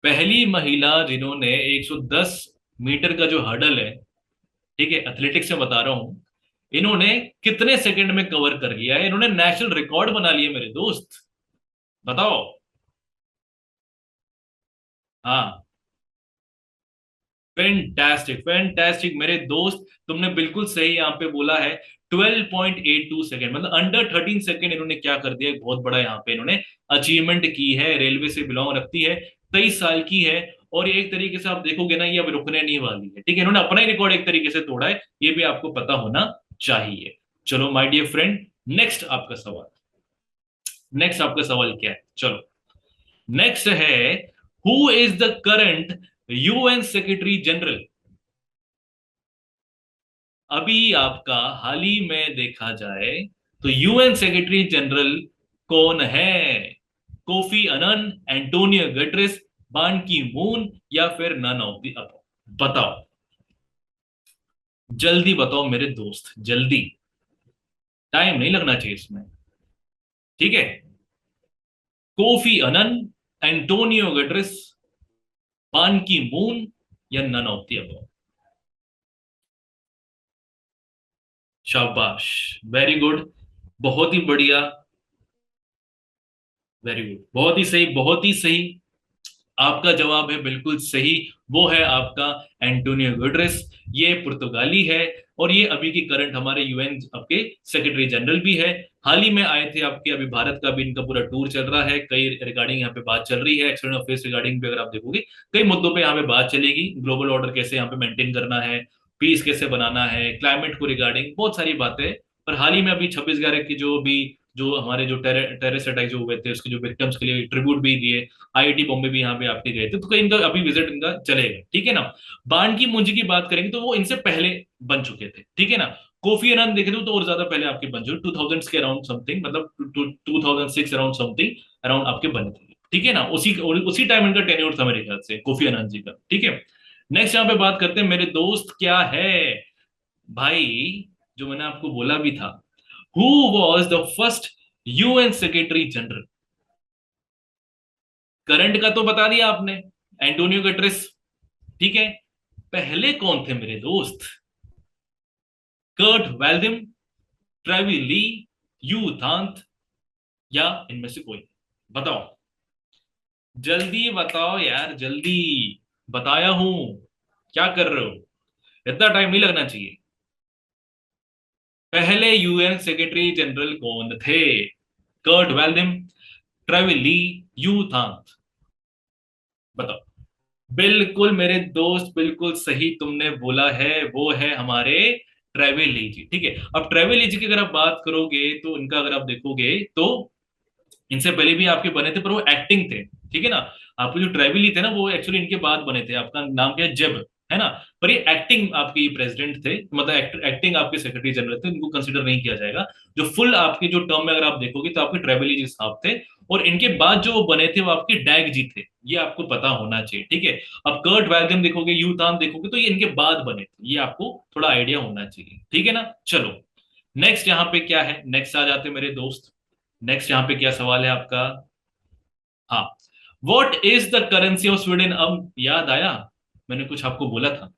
पहली महिला जिन्होंने 110 मीटर का जो हर्डल है, ठीक है, एथलेटिक्स में बता रहा हूं, इन्होंने कितने सेकंड में कवर कर लिया है? इन्होंने नेशनल रिकॉर्ड बना लिया मेरे दोस्त। बताओ। हाँ, फैंटास्टिक फैंटास्टिक मेरे दोस्त, तुमने बिल्कुल सही यहाँ पे बोला है। 12.82 सेकेंड, मतलब अंडर 13 सेकेंड इन्होंने क्या कर दिया, एक बहुत बड़ा यहाँ पे इन्होंने अचीवमेंट की है। रेलवे से बिलोंग रखती है, 23 साल की है। और ये एक तरीके से आप देखोगे ना, ये अब रुकने नहीं वाली है। ठीक है, इन्होंने अपना ही रिकॉर्ड एक तरीके से तोड़ा है, ये भी आपको पता होना चाहिए। चलो माय डियर फ्रेंड, नेक्स्ट आपका सवाल। नेक्स्ट आपका सवाल क्या है? चलो, नेक्स्ट है, who is the current UN secretary general? अभी आपका हाल ही में देखा जाए तो यूएन सेक्रेटरी जनरल कौन है? कोफी अनन, एंटोनियो गटरेस, बान की मून, या फिर नन ऑफ द अब? बताओ, जल्दी बताओ मेरे दोस्त, जल्दी। टाइम नहीं लगना चाहिए इसमें। ठीक है, कोफी अनन, एंटोनियो गटरेस, बान की मून, या नन ऑफ द अब? शाबाश, वेरी गुड, बहुत ही बढ़िया, वेरी गुड, बहुत ही सही, बहुत ही सही। आपका जवाब है बिल्कुल सही। वो है आपका एंटोनियो गुटरेस। ये पुर्तगाली है, और ये अभी की करंट हमारे यूएन आपके सेक्रेटरी जनरल भी है। हाल ही में आए थे आपके, अभी भारत का भी इनका पूरा टूर चल रहा है, कई रिगार्डिंग यहाँ पे बात चल रही है, एक्सटर्नल अफेयर्स रिगार्डिंग भी अगर आप देखोगे कई मुद्दों पे यहाँ पे बात चलेगी। ग्लोबल ऑर्डर कैसे यहाँ पे मेंटेन करना है, पीस कैसे बनाना है, क्लाइमेट को रिगार्डिंग बहुत सारी बातें। पर हाल ही में अभी 26/11 की जो भी जो हमारे जो टेररिस्ट अटैक जो हुए थे उसके जो विक्टिम्स के लिए ट्रिब्यूट भी दिए। आईआईटी बॉम्बे भी यहाँ पे आपके गए थे, तो कहीं इनका अभी विजिट इनका चलेगा। ठीक है ना? बाण की मुंजी की बात करेंगे तो वो इनसे पहले बन चुके थे। ठीक है ना? कोफी अनन देखे तो और ज्यादा पहले आपके बन चुके, 2000 के अराउंड समथिंग, मतलब 2006 अराउंड समथिंग अराउंड आपके बने थे, ठीक है ना। उसी उसी टाइम इनका टेन्योर था मेरे ख्याल से, कोफी अनन जी का, ठीक है। नेक्स्ट यहाँ पे बात करते हैं मेरे दोस्त, क्या है भाई, जो मैंने आपको बोला भी था, who was the first UN secretary general. Current का तो बता दिया आपने, एंटोनियो गटरेस, ठीक है। पहले कौन थे मेरे दोस्त? कर्ट वेल्डिम, ट्रेवी ली, यू थांत, या इनमें से कोई? बताओ, जल्दी बताओ यार, जल्दी। बताया हूं, क्या कर रहे हो? इतना टाइम नहीं लगना चाहिए। पहले यूएन सेक्रेटरी जनरल कौन थे? कर्ट वेल्डिम, ट्रेवी ली, यू थांत, बताओ। बिल्कुल मेरे दोस्त, बिल्कुल सही तुमने बोला है, वो है हमारे ट्रेविल ली जी, ठीक है। अब ट्रेविल ली जी की अगर आप बात करोगे तो इनका अगर आप देखोगे तो इनसे पहले भी आपके बने थे, पर वो एक्टिंग थे, ठीक है ना। आपके जो ट्रेविली थे ना, वो एक्चुअली इनके बाद बने थे। आपका नाम क्या है? जेब, है ना। पर ये एक्टिंग आपके प्रेसिडेंट थे, मतलब एक्टिंग आपके सेक्रेटरी जनरल थे, इनको कंसिडर नहीं किया जाएगा। जो फुल आपके जो टर्म में अगर आप देखोगे तो आपके ट्रेविली जी साहब थे, और इनके बाद जो वो बने थे वो आपके डैग जी थे, ये आपको पता होना चाहिए, ठीक है। अब कर्ट वैल्गम देखोगे, यूतान देखोगे, तो ये इनके बाद बने थे, ये आपको थोड़ा आइडिया होना चाहिए, ठीक है ना। चलो, नेक्स्ट यहाँ पे क्या है, नेक्स्ट आ जाते हैं मेरे दोस्त। नेक्स्ट यहाँ पे क्या सवाल है आपका? हाँ, what is the currency of Sweden? अब याद आया, मैंने कुछ आपको बोला था,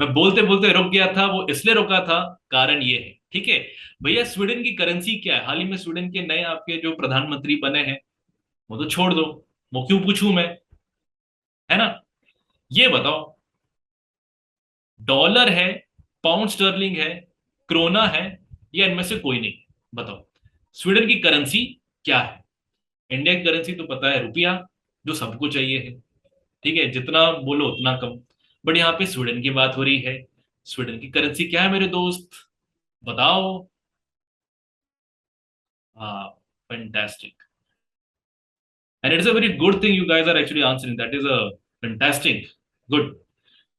मैं बोलते बोलते रुक गया था, वो इसलिए रुका था, कारण ये है, ठीक है। भैया स्वीडन की करेंसी क्या है? हाल ही में स्वीडन के नए आपके जो प्रधानमंत्री बने हैं, वो तो छोड़ दो, वो क्यों पूछूं मैं, है ना। ये बताओ, डॉलर है, पाउंड स्टर्लिंग है, क्रोना है, या इनमें से कोई नहीं? बताओ, स्वीडन की करेंसी क्या है? इंडिया की करेंसी तो पता है, रुपया, जो सबको चाहिए है, ठीक है, जितना बोलो उतना कम। बट यहाँ पे स्वीडन की बात हो रही है, स्वीडन की करेंसी क्या है मेरे दोस्त? बताओ। हाँ, fantastic, and it's a very good thing you guys are actually answering, that is a fantastic, good.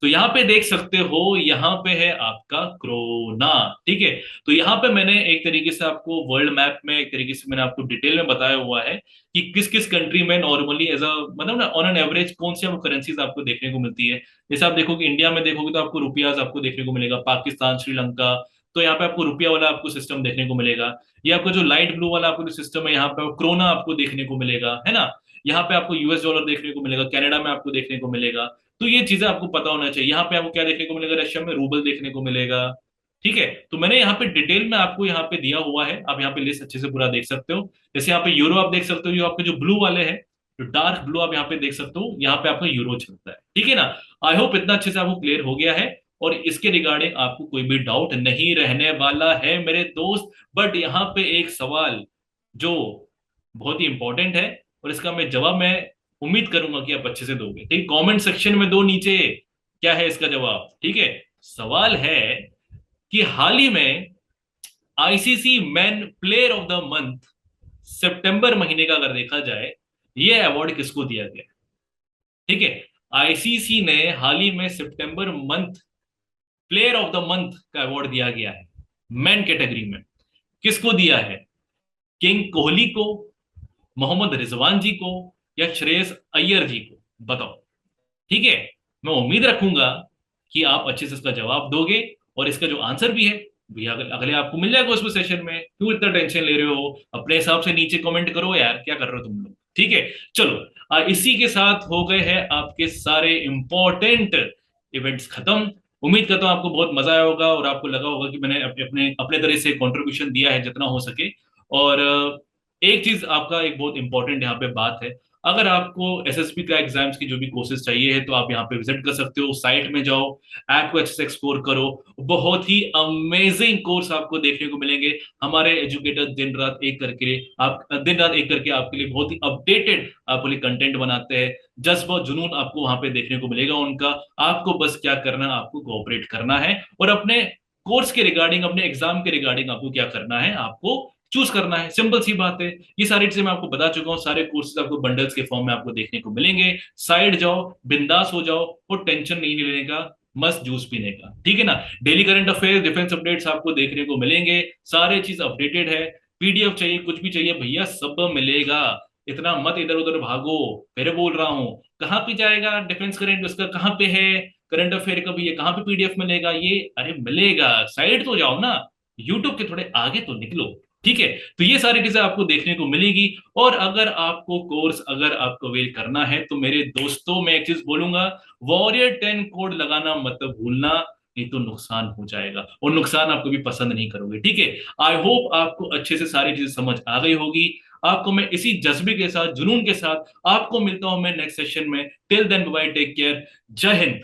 तो यहाँ पे देख सकते हो, यहाँ पे है आपका क्रोना, ठीक है। तो यहाँ पे मैंने एक तरीके से आपको वर्ल्ड मैप में एक तरीके से मैंने आपको डिटेल में बताया हुआ है कि किस किस कंट्री में नॉर्मली एज अ, मतलब ना ऑन एन एवरेज कौन सी आपको करेंसीज आपको देखने को मिलती है। जैसे आप देखोगे इंडिया में देखोगे तो आपको रुपयाज आपको देखने को मिलेगा, पाकिस्तान, श्रीलंका, तो यहाँ पे आपको रुपया वाला आपको सिस्टम देखने को मिलेगा। ये आपको जो लाइट ब्लू वाला आपको जो सिस्टम है, यहाँ पे क्रोना आपको देखने को मिलेगा, है ना। यहाँ पे आपको यूएस डॉलर देखने को मिलेगा, कनाडा में आपको देखने को मिलेगा। तो ये चीजें आपको पता होना चाहिए। यहाँ पे आपको क्या देखने को मिलेगा? रशिया में रूबल देखने को मिलेगा, ठीक है। तो मैंने यहाँ पे डिटेल में आपको यहाँ पे दिया हुआ है, आप यहाँ पे लिस्ट अच्छे से पूरा देख सकते हो। जैसे यहाँ पे यूरो आप देख सकते हो, जो आपके जो ब्लू वाले हैं, जो डार्क ब्लू आप यहाँ पे देख सकते हो, यहाँ पे आपका यूरो चलता है, ठीक है ना। आई होप इतना अच्छे से आपको क्लियर हो गया है, और इसके रिगार्डिंग आपको कोई भी डाउट नहीं रहने वाला है मेरे दोस्त। बट यहाँ पे एक सवाल जो बहुत ही इंपॉर्टेंट है, और इसका मैं जवाब मैं उम्मीद करूंगा कि आप अच्छे से दोगे, ठीक। कमेंट सेक्शन में दो नीचे, क्या है इसका जवाब, ठीक है। सवाल है कि हाल ही में ICC man player of the month सितंबर महीने का अगर देखा जाए, ये अवार्ड किसको दिया गया, ठीक है। आईसीसी ने हाल ही में सितंबर month player of the month का अवार्ड दिया गया है, मैन कैटेगरी में। किसको दिया है? किंग कोहली को, मोहम्मद रिजवान जी को, या श्रेयस अय्यर जी को? बताओ, ठीक है। मैं उम्मीद रखूंगा कि आप अच्छे से इसका जवाब दोगे, और इसका जो आंसर भी है भैया अगले आपको मिल जाएगा उसमें सेशन में। क्यों इतना टेंशन ले रहे हो? अपने हिसाब से नीचे कमेंट करो यार, क्या कर रहे हो तुम लोग, ठीक है। चलो, इसी के साथ हो गए हैं आपके सारे इंपॉर्टेंट इवेंट्स खत्म। उम्मीद करता हूँ आपको बहुत मजा आया होगा, और आपको लगा होगा कि मैंने अपने अपने अपने तरह से कंट्रीब्यूशन दिया है जितना हो सके। और एक चीज आपका एक बहुत इंपॉर्टेंट यहाँ पे बात है, अगर आपको एसएसबी का एग्जाम्स की जो भी कोर्सेज चाहिए है, तो आप यहाँ पे विजिट कर सकते हो, साइट में जाओ, ऐप को अच्छे से एक्सप्लोर करो। बहुत ही अमेजिंग कोर्स आपको देखने को मिलेंगे। हमारे एजुकेटर दिन रात एक करके आपके लिए बहुत ही अपडेटेड आपके लिए कंटेंट बनाते हैं। जज्बा और जुनून आपको वहां पे देखने को मिलेगा उनका। आपको बस क्या करना है, आपको कोऑपरेट करना है, और अपने कोर्स के रिगार्डिंग, अपने एग्जाम के रिगार्डिंग आपको क्या करना है, आपको चूज करना है। सिंपल सी बात है। ये सारी चीजें मैं आपको बता चुका हूँ, सारे कोर्सेज आपको बंडल्स के फॉर्म में आपको देखने को मिलेंगे। साइड जाओ, बिंदास हो जाओ, और टेंशन नहीं लेने का, मस्त जूस पीने का, ठीक है ना। Daily current affair, defence updates आपको देखने को मिलेंगे, सारे चीज अपडेटेड है। पीडीएफ चाहिए, कुछ भी चाहिए भैया, सब मिलेगा। इतना मत इधर उधर भागो, फिर बोल रहा हूँ। कहाँ पे जाएगा डिफेंस करंट, उसका कहाँ पे है करंट अफेयर का भैया, कहाँ पे पीडीएफ मिलेगा ये? अरे मिलेगा, साइड तो जाओ ना, यूट्यूब के थोड़े आगे तो निकलो, ठीक है। तो ये सारी चीजें आपको देखने को मिलेगी। और अगर आपको कोर्स अगर आपको वेल करना है तो मेरे दोस्तों, मैं एक चीज बोलूंगा, वॉरियर 10 कोड लगाना मत भूलना, नहीं तो नुकसान हो जाएगा, और नुकसान आप कभी पसंद नहीं करोगे, ठीक है। आई होप आपको अच्छे से सारी चीजें समझ आ गई होगी। आपको मैं इसी जज्बे के साथ, जुनून के साथ आपको मिलता हूं मैं नेक्स्ट सेशन में। Till then bye, take care, जय हिंद।